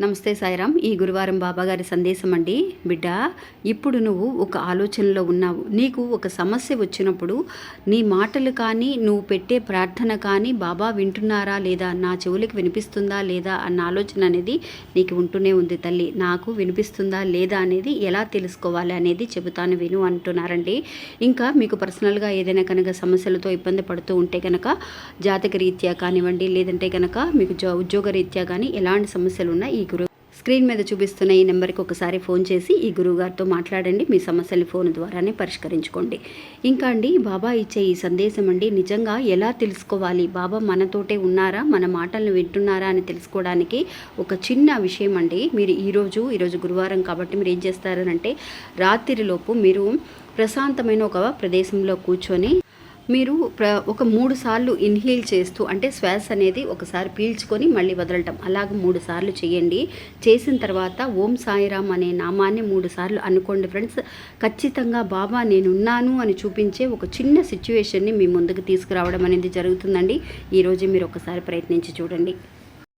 నమస్తే సాయిరామ్. ఈ గురువారం బాబాగారి సందేశం అండి. బిడ్డ, ఇప్పుడు నువ్వు ఒక ఆలోచనలో ఉన్నావు. నీకు ఒక సమస్య వచ్చినప్పుడు నీ మాటలు కానీ నువ్వు పెట్టే ప్రార్థన కానీ బాబా వింటున్నారా లేదా, నా చెవులకు వినిపిస్తుందా లేదా అన్న ఆలోచన అనేది నీకు ఉంటూనే ఉంది తల్లి. నాకు వినిపిస్తుందా లేదా అనేది ఎలా తెలుసుకోవాలి అనేది చెబుతాను విను అంటున్నారండి. ఇంకా మీకు పర్సనల్గా ఏదైనా కనుక సమస్యలతో ఇబ్బంది పడుతూ ఉంటే కనుక జాతక రీత్యా కానివ్వండి, లేదంటే కనుక మీకు ఉద్యోగ రీత్యా కానీ ఎలాంటి సమస్యలు ఉన్నా ఈ స్క్రీన్ మీద చూపిస్తున్న ఈ నెంబర్కి ఒకసారి ఫోన్ చేసి ఈ గురువుగారితో మాట్లాడండి. మీ సమస్యలు ఫోన్ ద్వారానే పరిష్కరించుకోండి. ఇంకా అండి, బాబా ఇచ్చే ఈ సందేశం అండి, నిజంగా ఎలా తెలుసుకోవాలి, బాబా మనతోటే ఉన్నారా, మన మాటలను వింటున్నారా అని తెలుసుకోవడానికి ఒక చిన్న విషయం అండి. మీరు ఈరోజు గురువారం కాబట్టి మీరు ఏం చేస్తారనంటే, రాత్రిలోపు మీరు ప్రశాంతమైన ఒక ప్రదేశంలో కూర్చొని మీరు ఒక 3 సార్లు ఇన్హేల్ చేస్తూ, అంటే శ్వాస అనేది ఒకసారి పీల్చుకొని మళ్ళీ వదలటం, అలాగ 3 సార్లు చేయండి. చేసిన తర్వాత ఓం సాయిరామ్ అనే నామాన్ని 3 సార్లు అనుకోండి ఫ్రెండ్స్. ఖచ్చితంగా బాబా నేనున్నాను అని చూపించే ఒక చిన్న సిచ్యువేషన్ని మీ ముందుకు తీసుకురావడం అనేది జరుగుతుందండి. ఈరోజు మీరు ఒకసారి ప్రయత్నించి చూడండి.